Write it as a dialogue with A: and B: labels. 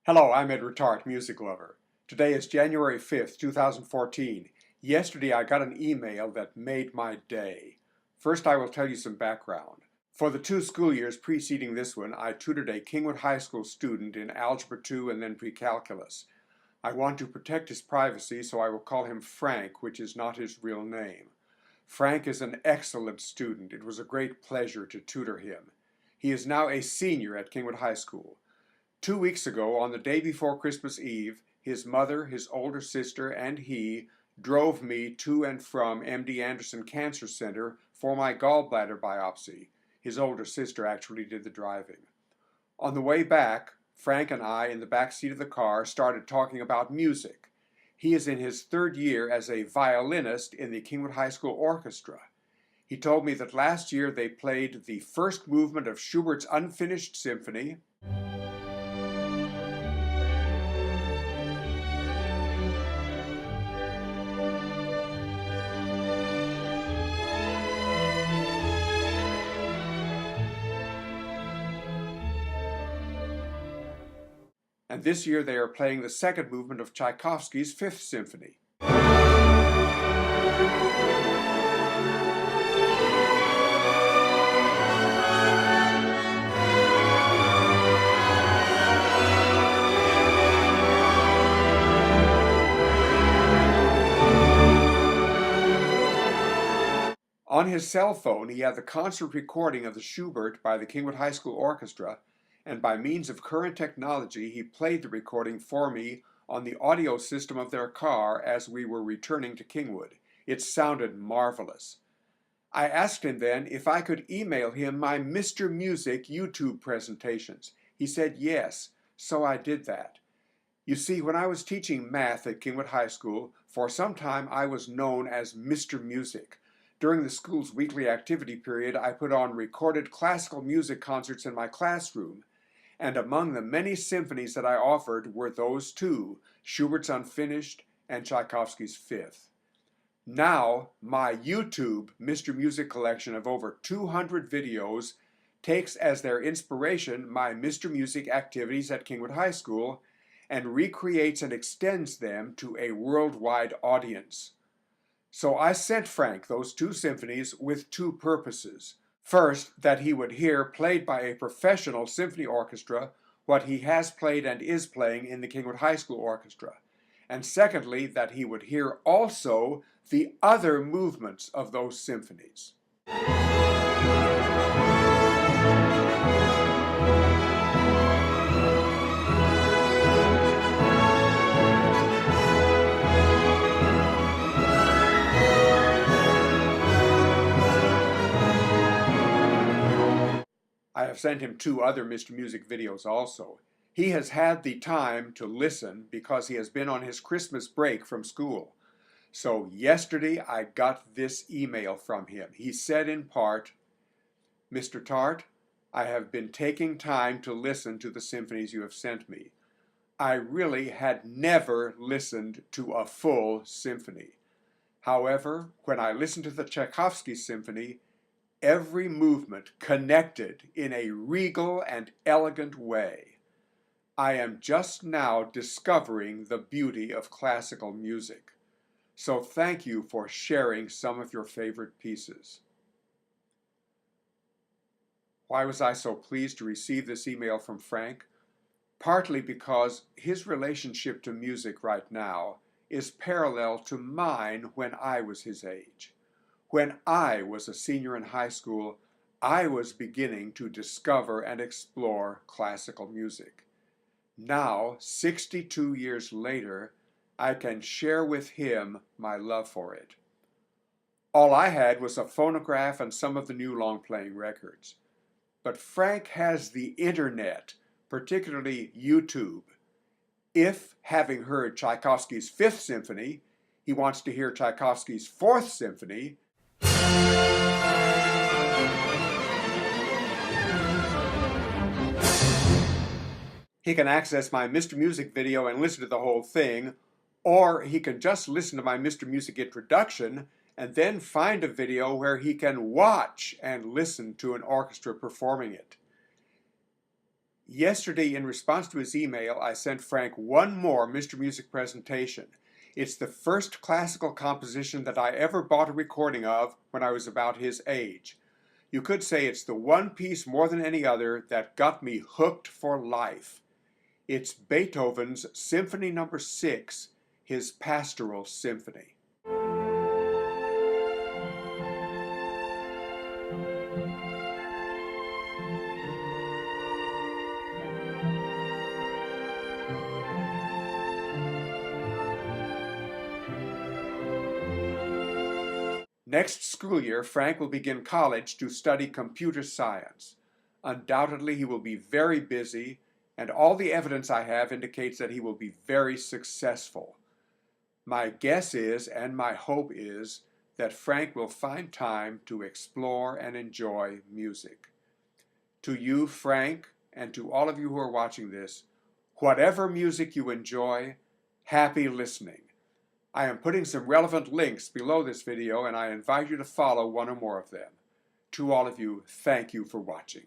A: Hello, I'm Edward Tarte, music lover. Today is January 5th, 2014. Yesterday I got an email that made my day. First I will tell you some background. For the 2 school years preceding this one, I tutored a Kingwood High School student in Algebra 2 and then Pre-Calculus. I want to protect his privacy, so I will call him Frank, which is not his real name. Frank is an excellent student. It was a great pleasure to tutor him. He is now a senior at Kingwood High School. 2 weeks ago, on the day before Christmas Eve, his mother, his older sister, and he drove me to and from MD Anderson Cancer Center for my gallbladder biopsy. His older sister actually did the driving. On the way back, Frank and I, in the back seat of the car, started talking about music. He is in his 3rd year as a violinist in the Kingwood High School Orchestra. He told me that last year they played the first movement of Schubert's Unfinished Symphony, and this year they are playing the 2nd movement of Tchaikovsky's 5th Symphony. On his cell phone, he had the concert recording of the Schubert by the Kingwood High School Orchestra, and by means of current technology, he played the recording for me on the audio system of their car as we were returning to Kingwood. It sounded marvelous. I asked him then if I could email him my Mr. Music YouTube presentations. He said yes, so I did that. You see, when I was teaching math at Kingwood High School, for some time I was known as Mr. Music. During the school's weekly activity period, I put on recorded classical music concerts in my classroom, and among the many symphonies that I offered were those 2, Schubert's Unfinished and Tchaikovsky's 5th. Now, my YouTube Mr. Music collection of over 200 videos takes as their inspiration my Mr. Music activities at Kingwood High School and recreates and extends them to a worldwide audience. So I sent Frank those 2 symphonies with 2 purposes. First, that he would hear played by a professional symphony orchestra what he has played and is playing in the Kingwood High School Orchestra. And secondly, that he would hear also the other movements of those symphonies. I have sent him 2 other Mr. Music videos also. He has had the time to listen because he has been on his Christmas break from school. So yesterday I got this email from him. He said in part, "Mr. Tarte, I have been taking time to listen to the symphonies you have sent me. I really had never listened to a full symphony. However, when I listened to the Tchaikovsky Symphony, every movement connected in a regal and elegant way. I am just now discovering the beauty of classical music. So thank you for sharing some of your favorite pieces." Why was I so pleased to receive this email from Frank? Partly because his relationship to music right now is parallel to mine when I was his age. When I was a senior in high school, I was beginning to discover and explore classical music. Now, 62 years later, I can share with him my love for it. All I had was a phonograph and some of the new long-playing records. But Frank has the internet, particularly YouTube. If, having heard Tchaikovsky's 5th Symphony, he wants to hear Tchaikovsky's 4th Symphony, he can access my Mr. Music video and listen to the whole thing, or he can just listen to my Mr. Music introduction and then find a video where he can watch and listen to an orchestra performing it. Yesterday, in response to his email, I sent Frank one more Mr. Music presentation. It's the first classical composition that I ever bought a recording of when I was about his age. You could say it's the one piece more than any other that got me hooked for life. It's Beethoven's Symphony No. 6, his Pastoral Symphony. Next school year, Frank will begin college to study computer science. Undoubtedly, he will be very busy, and all the evidence I have indicates that he will be very successful. My guess is, and my hope is, that Frank will find time to explore and enjoy music. To you, Frank, and to all of you who are watching this, whatever music you enjoy, happy listening. I am putting some relevant links below this video, and I invite you to follow one or more of them. To all of you, thank you for watching.